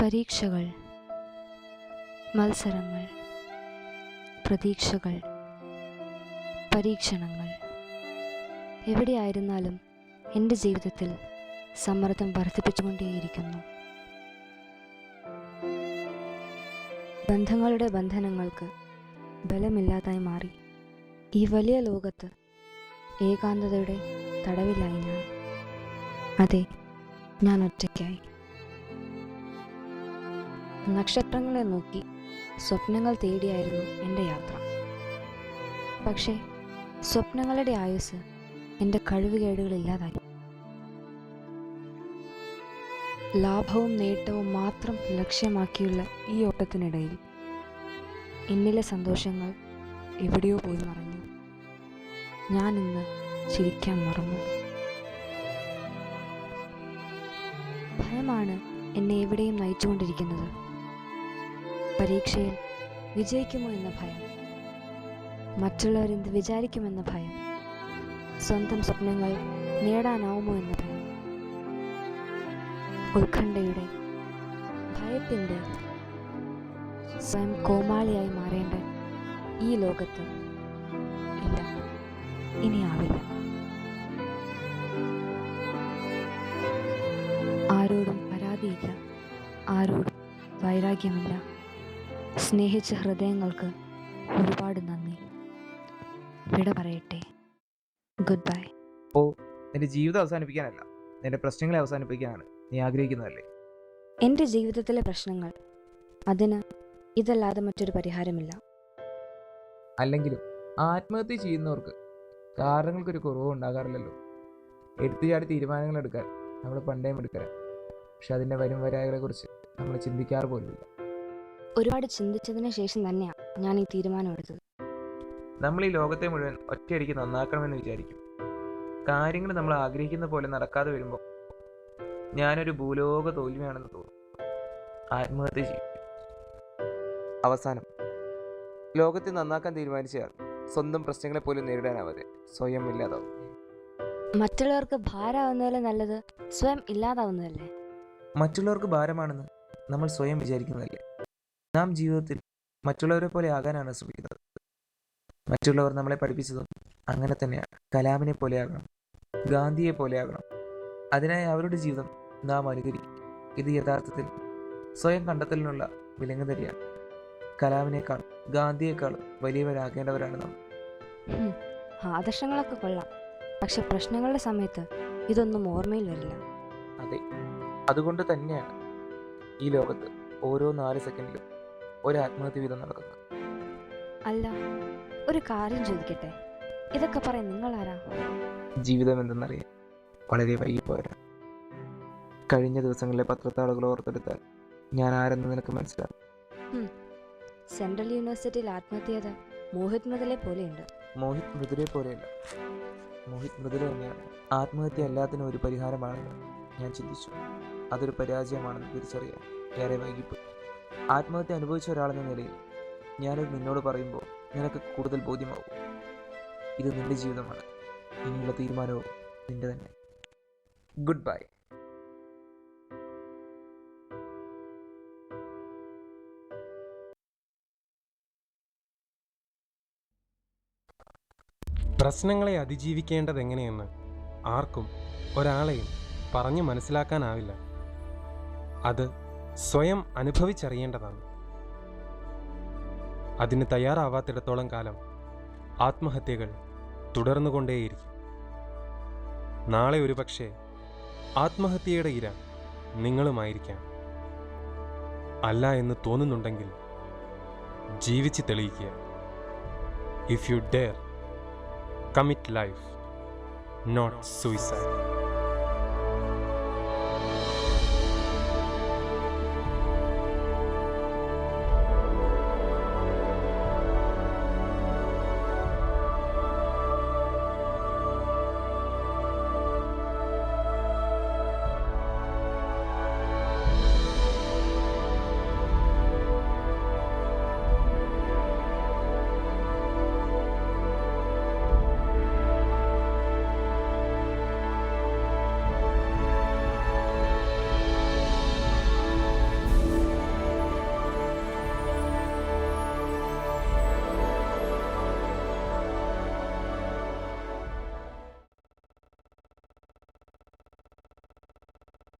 പരീക്ഷകൾ, മത്സരങ്ങൾ, പ്രതീക്ഷകൾ, പരീക്ഷണങ്ങൾ എവിടെയായിരുന്നാലും എൻ്റെ ജീവിതത്തിൽ സമ്മർദ്ദം വർദ്ധിപ്പിച്ചുകൊണ്ടേയിരിക്കുന്നു. ബന്ധങ്ങളുടെ ബന്ധനങ്ങൾക്ക് ബലമില്ലാതായി മാറി. ഈ വലിയ ലോകത്ത് ഏകാന്തതയുടെ തടവിലായി ഞാൻ. അതെ, ഞാൻ ഒറ്റയ്ക്കായി. നക്ഷത്രങ്ങളെ നോക്കി സ്വപ്നങ്ങൾ തേടിയായിരുന്നു എൻ്റെ യാത്ര. പക്ഷേ സ്വപ്നങ്ങളുടെ ആയുസ് എൻ്റെ കഴിവുകേടുകളില്ലാതായി. ലാഭവും നേട്ടവും മാത്രം ലക്ഷ്യമാക്കിയുള്ള ഈ ഓട്ടത്തിനിടയിൽ എന്നിലെ സന്തോഷങ്ങൾ എവിടെയോ പോയി മറഞ്ഞു. ഞാൻ ഇന്ന് ചിരിക്കാൻ മറന്നു. ഭയമാണ് എന്നെ എവിടെയും നയിച്ചുകൊണ്ടിരിക്കുന്നത്. പരീക്ഷയിൽ വിജയിക്കുമോ എന്ന ഭയം, മറ്റുള്ളവരെന്ത് വിചാരിക്കുമെന്ന ഭയം, സ്വന്തം സ്വപ്നങ്ങൾ നേടാനാവുമോ എന്ന ഭയം. ഉത്കണ്ഠയുടെ, ഭയത്തിൻ്റെ സ്വയം കോമാളിയായി മാറേണ്ട ഈ ലോകത്ത് ഇല്ല, ഇനിയാവില്ല. ആരോടും പരാതിയില്ല, ആരോടും വൈരാഗ്യമില്ല. സ്നേഹിച്ച ഹൃദയങ്ങൾക്ക് ഒരുപാട് നന്ദി. വിട പറയട്ടെ. Good bye. നിന്റെ ജീവിതം അവസാനിപ്പിക്കാനല്ല, നിന്റെ പ്രശ്നങ്ങളെ അവസാനിപ്പിക്കാനാണ് നീ ആഗ്രഹിക്കുന്നതല്ലേ? എൻ്റെ ജീവിതത്തിലെ പ്രശ്നങ്ങൾ, അതിന് ഇതല്ലാതെ മറ്റൊരു പരിഹാരമില്ല. അല്ലെങ്കിലും ആത്മഹത്യ ചെയ്യുന്നവർക്ക് കാരണങ്ങൾക്കൊരു കുറവ് ഉണ്ടാകാറില്ലല്ലോ. എടുത്തുചാടി തീരുമാനങ്ങൾ എടുക്കാൻ നമ്മൾ പണ്ടേയും എടുക്കാൻ, പക്ഷെ അതിൻ്റെ വരും വരായകളെ കുറിച്ച് നമ്മൾ ചിന്തിക്കാറ് പോലുമില്ല. ഒരുപാട് ചിന്തിച്ചതിന് ശേഷം തന്നെയാണ് ഞാൻ ഈ തീരുമാനം എടുത്തത്. നമ്മൾ ഈ ലോകത്തെ മുഴുവൻ ഒറ്റയടിക്ക് നന്നാക്കണമെന്ന് വിചാരിക്കും. കാര്യങ്ങൾ നമ്മൾ ആഗ്രഹിക്കുന്ന പോലെ നടക്കാതെ വരുമ്പോൾ ഞാനൊരു ഭൂലോക തോൽവിയാണെന്ന് തോന്നും. ആത്മഹത്യ ചെയ്യും. അവസാനം ലോകത്തെ നന്നാക്കാൻ തീരുമാനിച്ചയാൾ സ്വന്തം പ്രശ്നങ്ങളെ പോലും നേരിടാനാവാതെ സ്വയം ഇല്ലാതാവും. മറ്റുള്ളവർക്ക് ഭാരമാവുന്നതിലും നല്ലത് സ്വയം ഇല്ലാതാവുന്നതല്ലേ? മറ്റുള്ളവർക്ക് ഭാരമാണെന്ന് നമ്മൾ സ്വയം വിചാരിക്കുന്നതല്ലേ? നാം ജീവിതത്തിൽ മറ്റുള്ളവരെ പോലെ ആകാനാണ് ശ്രമിക്കുന്നത്. മറ്റുള്ളവർ നമ്മളെ പഠിപ്പിച്ചതും അങ്ങനെ തന്നെയാണ്. കലാമിനെ പോലെയാകണം, ഗാന്ധിയെ പോലെയാകണം. അതിനായി അവരുടെ ജീവിതം നാം അനുകരിക്കും. ഇത് യഥാർത്ഥത്തിൽ സ്വയം കണ്ടെത്തലിനുള്ള വിലങ്ങുതടിയാണ്. കലാമിനേക്കാൾ ഗാന്ധിയേക്കാളും വലിയവരാകേണ്ടവരാണ് നമ്മൾ. ആദർശങ്ങളൊക്കെ കൊള്ളാം, പക്ഷെ പ്രശ്നങ്ങളുടെ സമയത്ത് ഇതൊന്നും ഓർമ്മയിൽ വരില്ല. അതെ, അതുകൊണ്ട് തന്നെയാണ് ഈ ലോകത്ത് ഓരോ 4 സെക്കൻഡിലും ഒരു ആത്മഹത്യ വീതം നടക്കുന്നത്. അല്ല, ഒരു കാര്യം ചോദിക്കട്ടെ, ഇതൊക്കെ പറയാൻ നിങ്ങളാരാ? ജീവിതം എന്തെന്നറിയാൻ വളരെ വൈകിപ്പോരാ. കഴിഞ്ഞ ദിവസങ്ങളിലെ പത്രത്താളുകൾ ഓർത്തെടുത്താൽ ഞാൻ ആരെന്ന് നിനക്ക് മനസ്സിലാവും. സെൻട്രൽ യൂണിവേഴ്സിറ്റിയിൽ ആത്മഹത്യ ചെയ്ത മോഹിത് മൃദുലെ പോലെയുണ്ട്. മോഹിത് മൃദുലെ പോലെയല്ല, മോഹിത് മൃദുല തന്നെയാണ്. ആത്മഹത്യ എല്ലാത്തിനും ഒരു പരിഹാരമാണെന്ന് ഞാൻ ചിന്തിച്ചു. അതൊരു പരാജയമാണെന്ന് തിരിച്ചറിയാൻ ഏറെ വൈകിപ്പോയി. ആത്മഹത്യ അനുഭവിച്ച ഒരാളെന്ന നിലയിൽ ഞാനത് നിന്നോട് പറയുമ്പോൾ നിനക്ക് കൂടുതൽ ബോധ്യമാവും. ഇത് നിന്റെ ജീവിതമാണ്. ഇനിയുള്ള തീരുമാനവും നിന്റെ തന്നെ. Good bye. പ്രശ്നങ്ങളെ അതിജീവിക്കേണ്ടതെങ്ങനെയെന്ന് ആർക്കും ഒരാളെയും പറഞ്ഞു മനസ്സിലാക്കാനാവില്ല. അത് സ്വയം അനുഭവിച്ചറിയേണ്ടതാണ്. അതിന് തയ്യാറാവാത്തിടത്തോളം കാലം ആത്മഹത്യകൾ തുടർന്നുകൊണ്ടേയിരിക്കും. നാളെ ഒരുപക്ഷെ ആത്മഹത്യയുടെ ഇര നിങ്ങളുമായിരിക്കാം. അല്ല എന്ന് തോന്നുന്നുണ്ടെങ്കിൽ ജീവിച്ച് തെളിയിക്കുക. If you dare, commit life, not suicide.